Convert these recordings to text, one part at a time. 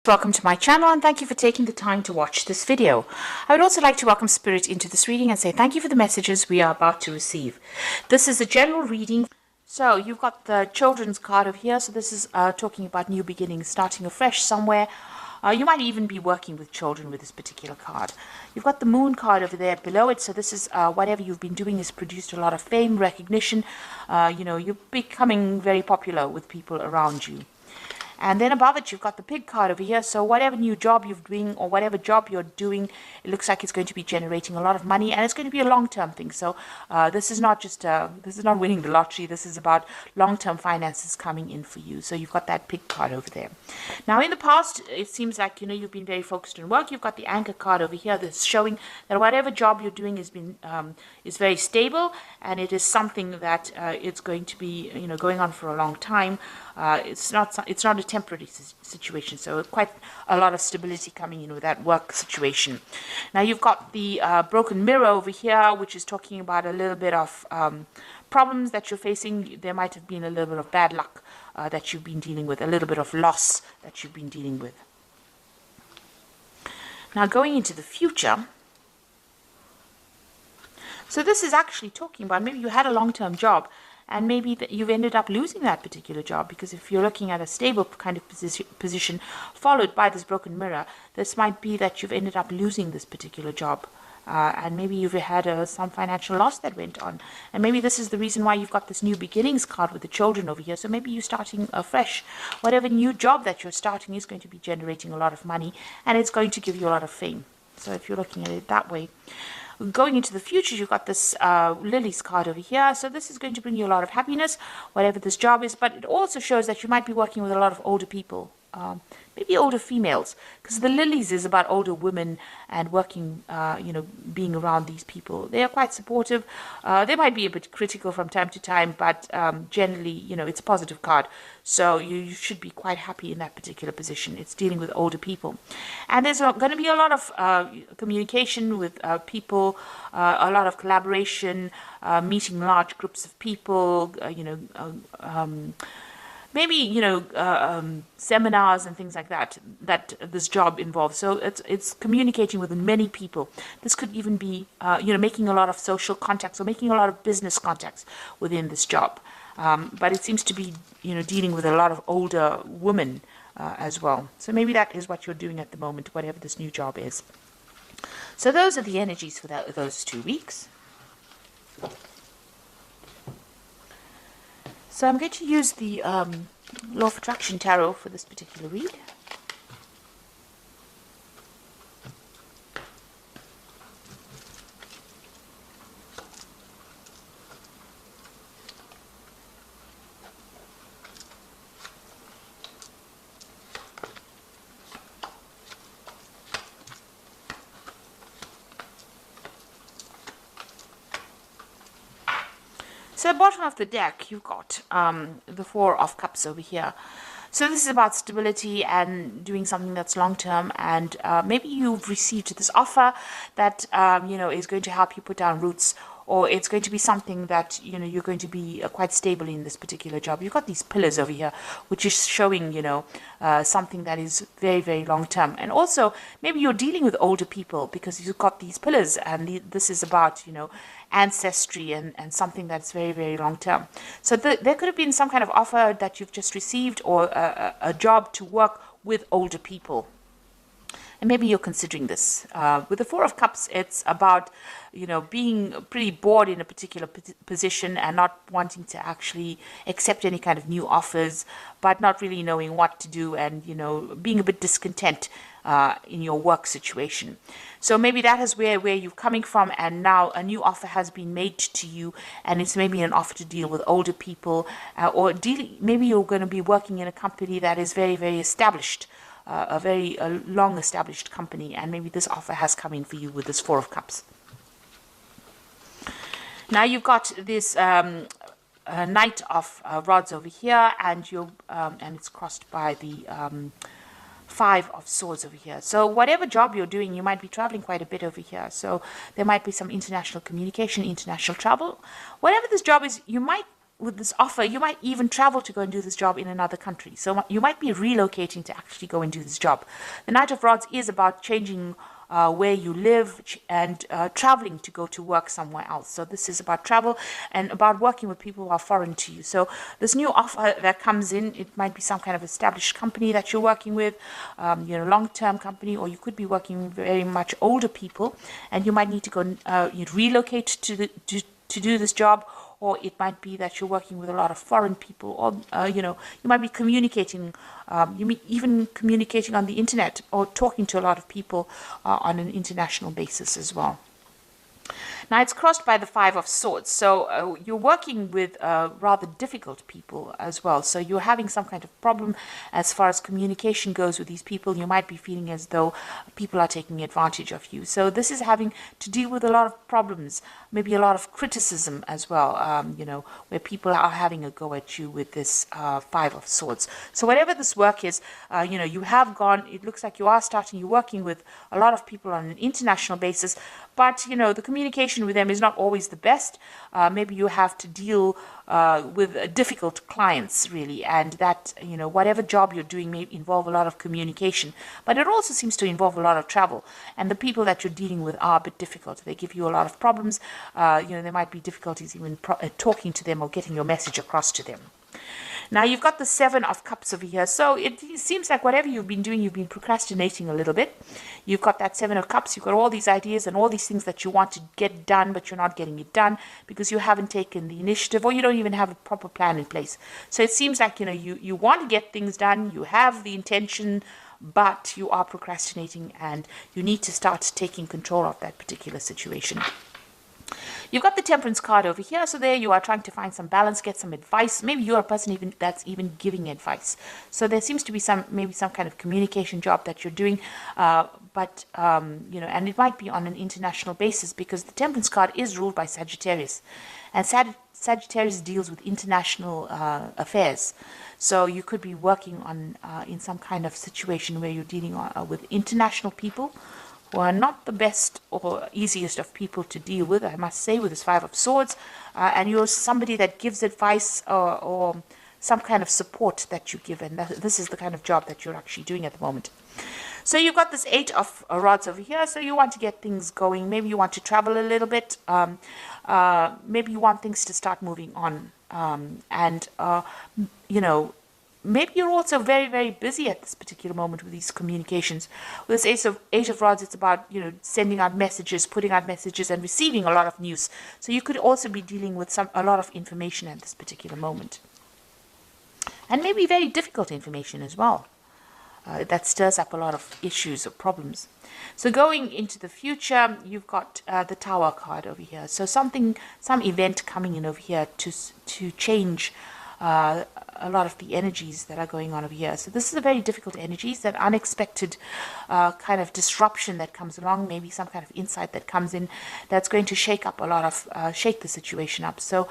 Welcome to my channel and thank you for taking the time to watch this video. I would also like to welcome Spirit into this reading and say thank you for the messages we are about to receive. This is a general reading. So you've got the children's card over here. So this is talking about new beginnings, starting afresh somewhere. You might even be working with children with this particular card. You've got the moon card over there below it. So this is whatever you've been doing has produced a lot of fame, recognition. You're becoming very popular with people around you. And then above it, you've got the pig card over here. So whatever new job you're doing or whatever job you're doing, it looks like it's going to be generating a lot of money, and it's going to be a long-term thing. So this is not just this is not winning the lottery. This is about long-term finances coming in for you. So you've got that pig card over there. Now, in the past, it seems like you've been very focused on work. You've got the anchor card over here that's showing that whatever job you're doing is very stable, and it is something that it's going to be going on for a long time. It's not a temporary situation, so quite a lot of stability coming in with that work situation. Now you've got the broken mirror over here, which is talking about a little bit of problems that you're facing. There might have been a little bit of bad luck that you've been dealing with, a little bit of loss that you've been dealing with. Now going into the future, so this is actually talking about maybe you had a long-term job, and maybe that you've ended up losing that particular job, because if you're looking at a stable kind of position followed by this broken mirror, this might be that you've ended up losing this particular job. And maybe you've had some financial loss that went on. And maybe this is the reason why you've got this new beginnings card with the children over here. So maybe you're starting afresh. Whatever new job that you're starting is going to be generating a lot of money, and it's going to give you a lot of fame. So if you're looking at it that way. Going into the future, you've got this Lily's card over here. So this is going to bring you a lot of happiness, whatever this job is. But it also shows that you might be working with a lot of older people, maybe older females, because the Lilies is about older women and working, being around these people. They are quite supportive. They might be a bit critical from time to time, but generally, it's a positive card. So you should be quite happy in that particular position. It's dealing with older people. And there's going to be a lot of communication with people, a lot of collaboration, meeting large groups of people, maybe seminars and things like that this job involves. So it's communicating with many people. This could even be making a lot of social contacts or making a lot of business contacts within this job. But it seems to be dealing with a lot of older women as well. So maybe that is what you're doing at the moment, whatever this new job is. So those are the energies for those 2 weeks. So I'm going to use the Law of Attraction Tarot for this particular read. So at the bottom of the deck, you've got the Four of Cups over here. So this is about stability and doing something that's long-term, and maybe you've received this offer that, is going to help you put down roots, or it's going to be something that, you're going to be quite stable in this particular job. You've got these pillars over here, which is showing, something that is very, very long-term. And also, maybe you're dealing with older people because you've got these pillars, and this is about, ancestry and something that's very, very long-term. So there could have been some kind of offer that you've just received, or a job to work with older people. And maybe you're considering this. With the Four of Cups, it's about, being pretty bored in a particular position and not wanting to actually accept any kind of new offers, but not really knowing what to do, and, being a bit discontent in your work situation. So maybe that is where you're coming from, and now a new offer has been made to you, and it's maybe an offer to deal with older people, or maybe you're going to be working in a company that is very, very established, a very long-established company, and maybe this offer has come in for you with this Four of Cups. Now you've got this Knight of Rods over here, and it's crossed by the Five of Swords over here. So whatever job you're doing, you might be traveling quite a bit over here. So there might be some international communication, international travel. Whatever this job is, you might with this offer, you might even travel to go and do this job in another country. So you might be relocating to actually go and do this job. The Knight of Rods is about changing where you live and traveling to go to work somewhere else. So this is about travel and about working with people who are foreign to you. So this new offer that comes in, it might be some kind of established company that you're working with, long-term company, or you could be working with very much older people, and you might need to go relocate to do this job. Or it might be that you're working with a lot of foreign people, or you might be communicating, even communicating on the internet, or talking to a lot of people on an international basis as well. Now it's crossed by the Five of Swords, so you're working with rather difficult people as well. So you're having some kind of problem as far as communication goes with these people. You might be feeling as though people are taking advantage of you. So this is having to deal with a lot of problems, maybe a lot of criticism as well, where people are having a go at you with this Five of Swords. So whatever this work is, you have gone, it looks like you're working with a lot of people on an international basis, but, the communication with them is not always the best. Maybe you have to deal with difficult clients, really, and that, whatever job you're doing may involve a lot of communication, but it also seems to involve a lot of travel, and the people that you're dealing with are a bit difficult. They give you a lot of problems. There might be difficulties even talking to them or getting your message across to them. Now you've got the Seven of Cups over here. So it seems like whatever you've been doing, you've been procrastinating a little bit. You've got that Seven of Cups. You've got all these ideas and all these things that you want to get done, but you're not getting it done because you haven't taken the initiative, or you don't even have a proper plan in place. So it seems like, you want to get things done. You have the intention, but you are procrastinating, and you need to start taking control of that particular situation. You've got the Temperance card over here, so there you are trying to find some balance, get some advice. Maybe you're a person that's even giving advice. So there seems to be maybe some kind of communication job that you're doing, and it might be on an international basis, because the Temperance card is ruled by Sagittarius, and Sagittarius deals with international affairs. So you could be working on in some kind of situation where you're dealing with international people, who are not the best or easiest of people to deal with, I must say, with this Five of Swords. And you're somebody that gives advice or some kind of support that you give. And this is the kind of job that you're actually doing at the moment. So you've got this Eight of Rods over here. So you want to get things going. Maybe you want to travel a little bit. Maybe you want things to start moving on. Maybe you're also very, very busy at this particular moment with these communications. With this Eight of Rods, it's about, sending out messages, putting out messages, and receiving a lot of news. So you could also be dealing with a lot of information at this particular moment. And maybe very difficult information as well. That stirs up a lot of issues or problems. So going into the future, you've got the Tower card over here. So some event coming in over here to change a lot of the energies that are going on over here. So this is a very difficult energy. It's that unexpected kind of disruption that comes along, maybe some kind of insight that comes in that's going to shake the situation up. So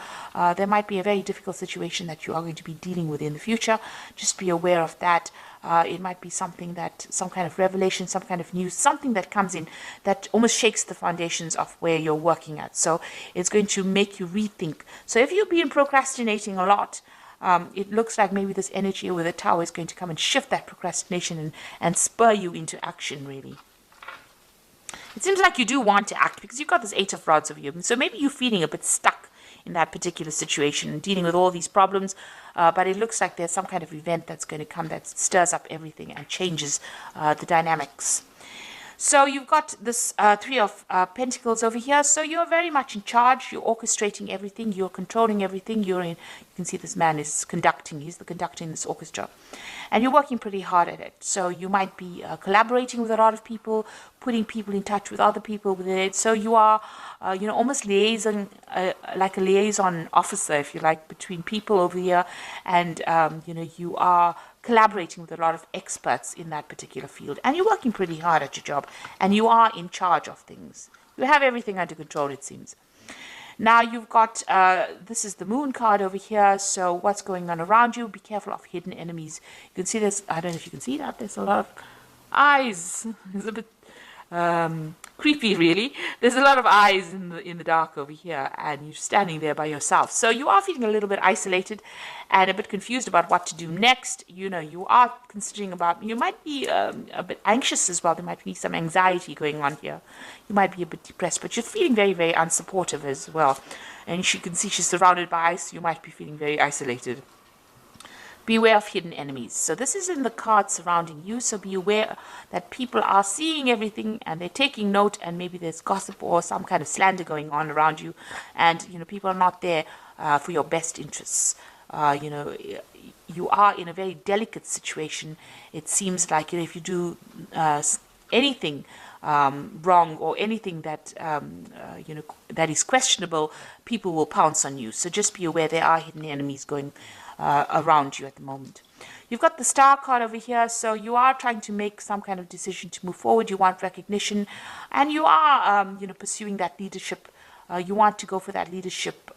there might be a very difficult situation that you are going to be dealing with in the future. Just be aware of that. It might be some kind of revelation, some kind of news, something that comes in that almost shakes the foundations of where you're working at. So it's going to make you rethink. So if you've been procrastinating a lot, it looks like maybe this energy with the Tower is going to come and shift that procrastination and spur you into action, really. It seems like you do want to act because you've got this Eight of Rods over you. So maybe you're feeling a bit stuck in that particular situation and dealing with all these problems, but it looks like there's some kind of event that's going to come that stirs up everything and changes the dynamics. So you've got this Three of Pentacles over here. So you're very much in charge. You're orchestrating everything. You're controlling everything. You can see this man is conducting. He's the conductor in this orchestra. And you're working pretty hard at it. So you might be collaborating with a lot of people, putting people in touch with other people with it. So you are, almost liaison, like a liaison officer, if you like, between people over here. And, you are collaborating with a lot of experts in that particular field, and you're working pretty hard at your job, and you are in charge of things. You have everything under control, it seems. Now you've got, this is the Moon card over here, so what's going on around you? Be careful of hidden enemies. You can see this, I don't know if you can see that, there's a lot of eyes. It's a bit creepy, really. There's a lot of eyes in the dark over here, and you're standing there by yourself. So you are feeling a little bit isolated and a bit confused about what to do next. You know, you are considering about, you might be a bit anxious as well. There might be some anxiety going on here. You might be a bit depressed, but you're feeling very, very unsupportive as well. And you can see she's surrounded by ice. You might be feeling very isolated. Beware of hidden enemies. So this is in the card surrounding you. So be aware that people are seeing everything and they're taking note, and maybe there's gossip or some kind of slander going on around you. And, you know, people are not there for your best interests. You know, you are in a very delicate situation. It seems like, you know, if you do anything wrong or anything that, you know, that is questionable, people will pounce on you. So just be aware there are hidden enemies going around you at the moment. You've got the star card over here, so you are trying to make some kind of decision to move forward. You want recognition, and you are, you know, pursuing that leadership. You want to go for that leadership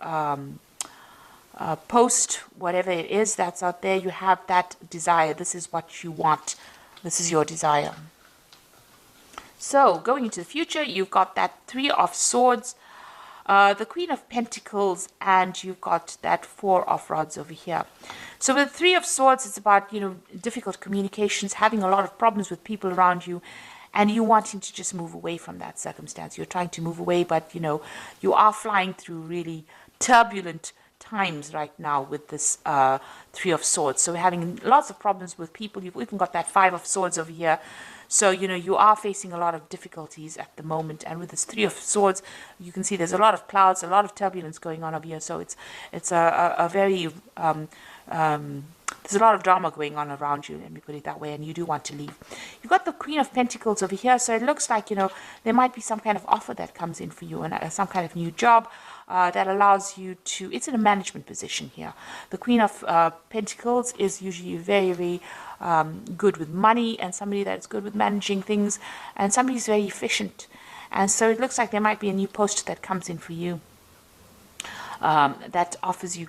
post, whatever it is that's out there. You have that desire. This is what you want. This is your desire. So going into the future, you've got that Three of Swords, the Queen of Pentacles, and you've got that Four of Rods over here. So with the Three of Swords, it's about, you know, difficult communications, having a lot of problems with people around you, and you wanting to just move away from that circumstance. You're trying to move away, but, you know, you are flying through really turbulent times right now with this Three of Swords. So we're having lots of problems with people. You've even got that Five of Swords over here. So, you know, you are facing a lot of difficulties at the moment. And with this Three of Swords, you can see there's a lot of clouds, a lot of turbulence going on over here. So it's a very, there's a lot of drama going on around you, let me put it that way, and you do want to leave. You've got the Queen of Pentacles over here. So it looks like, you know, there might be some kind of offer that comes in for you, and some kind of new job that allows you to, it's in a management position here. The Queen of Pentacles is usually very, very good with money, and somebody that's good with managing things, and somebody who's very efficient. And so it looks like there might be a new post that comes in for you that offers you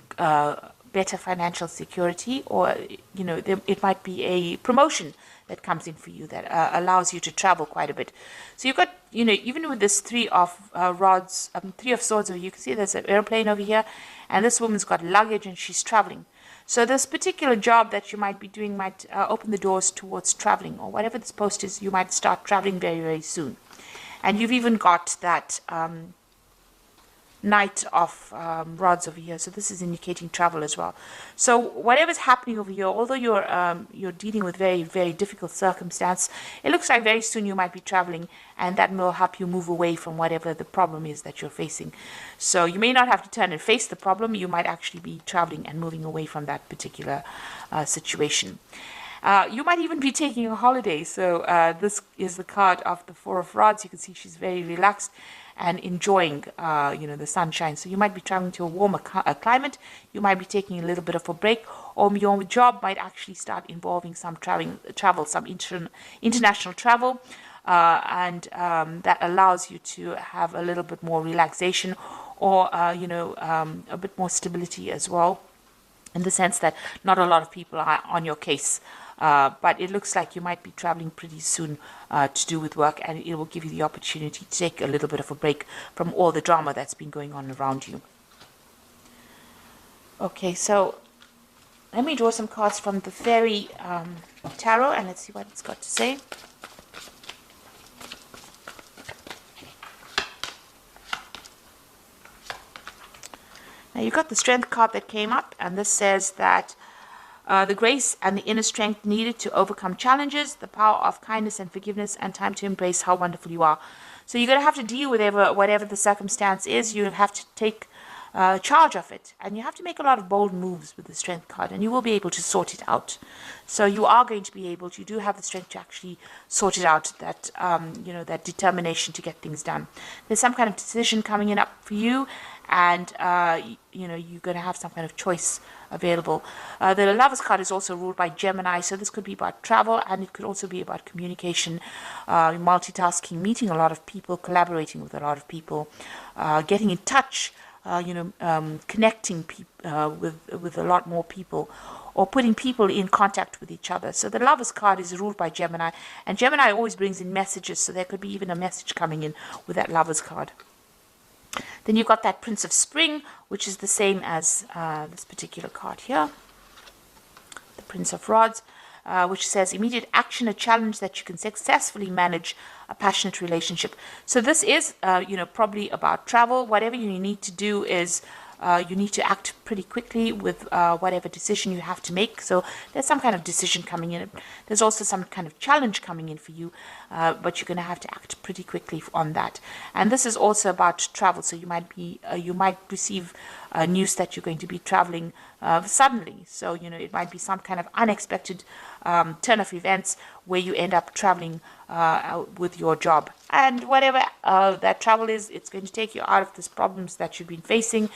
better financial security, or, you know, it might be a promotion that comes in for you that allows you to travel quite a bit. So you've got, you know, even with this Three of Rods, Three of Swords, you can see there's an airplane over here, and this woman's got luggage and she's traveling. So this particular job that you might be doing might open the doors towards traveling, or whatever this post is, you might start traveling very, very soon. And you've even got that Knight of Rods over here. So this is indicating travel as well. So whatever's happening over here, although you're dealing with very, very difficult circumstance, it looks like very soon you might be traveling, and that will help you move away from whatever the problem is that you're facing. So you may not have to turn and face the problem. You might actually be traveling and moving away from that particular situation. You might even be taking a holiday. So this is the card of the Four of Rods. You can see she's very relaxed and enjoying, you know, the sunshine. So you might be traveling to a warmer climate. You might be taking a little bit of a break, or your job might actually start involving some travel, some international travel, and that allows you to have a little bit more relaxation, or you know, a bit more stability as well, in the sense that not a lot of people are on your case. But it looks like you might be traveling pretty soon to do with work, and it will give you the opportunity to take a little bit of a break from all the drama that's been going on around you. Okay, so let me draw some cards from the Fairy Tarot, and let's see what it's got to say. Now you've got the Strength card that came up, and this says that the grace and the inner strength needed to overcome challenges, the power of kindness and forgiveness, and time to embrace how wonderful you are. So you're going to have to deal with whatever the circumstance is. You have to take charge of it, and you have to make a lot of bold moves with the Strength card, and you will be able to sort it out. So you are going to be able to, you do have the strength to actually sort it out, that you know, that determination to get things done. There's some kind of decision coming in up for you, and you know, you're going to have some kind of choice available. The Lovers card is also ruled by Gemini, so this could be about travel, and it could also be about communication, multitasking, meeting a lot of people, collaborating with a lot of people, getting in touch connecting with a lot more people, or putting people in contact with each other. So the Lovers card is ruled by Gemini, and Gemini always brings in messages, so there could be even a message coming in with that Lovers card. Then you've got that Prince of Spring, which is the same as this particular card here, the Prince of Rods, which says immediate action, a challenge that you can successfully manage, a passionate relationship. So this is, probably about travel. Whatever you need to do is you need to act pretty quickly with whatever decision you have to make. So there's some kind of decision coming in. There's also some kind of challenge coming in for you, but you're going to have to act pretty quickly on that. And this is also about travel. So you might receive news that you're going to be traveling suddenly. So it might be some kind of unexpected turn of events where you end up traveling with your job. And whatever that travel is, it's going to take you out of these problems that you've been facing.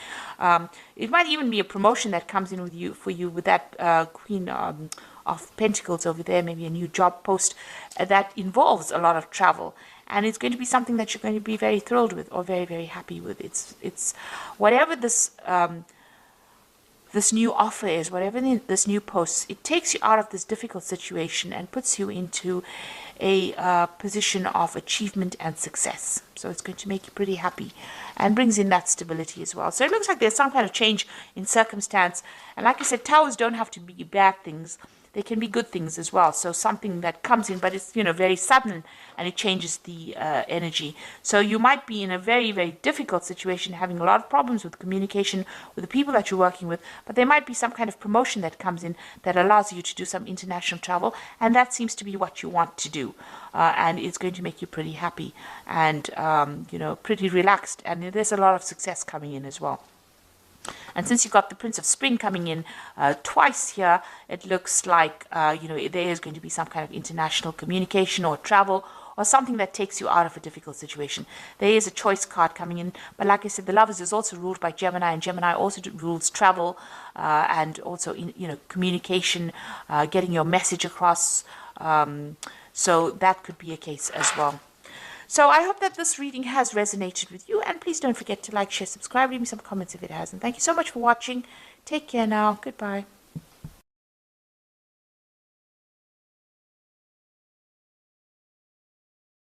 It might even be a promotion that comes in for you with that Queen of Pentacles over there, maybe a new job post that involves a lot of travel. And it's going to be something that you're going to be very thrilled with, or very, very happy with. It's whatever this new offer is, whatever this new post, it takes you out of this difficult situation and puts you into a position of achievement and success. So it's going to make you pretty happy and brings in that stability as well. So it looks like there's some kind of change in circumstance. And like I said, towers don't have to be bad things. They can be good things as well. So something that comes in, but it's very sudden, and it changes the energy. So you might be in a very, very difficult situation, having a lot of problems with communication with the people that you're working with, but there might be some kind of promotion that comes in that allows you to do some international travel, and that seems to be what you want to do. And it's going to make you pretty happy and pretty relaxed, and there's a lot of success coming in as well. And since you've got the Prince of Spring coming in twice here, it looks like, there is going to be some kind of international communication or travel, or something that takes you out of a difficult situation. There is a choice card coming in, but like I said, the Lovers is also ruled by Gemini, and Gemini also rules travel and also communication, getting your message across. So that could be a case as well. So I hope that this reading has resonated with you, and please don't forget to like, share, subscribe, leave me some comments if it has. And thank you so much for watching. Take care now. Goodbye.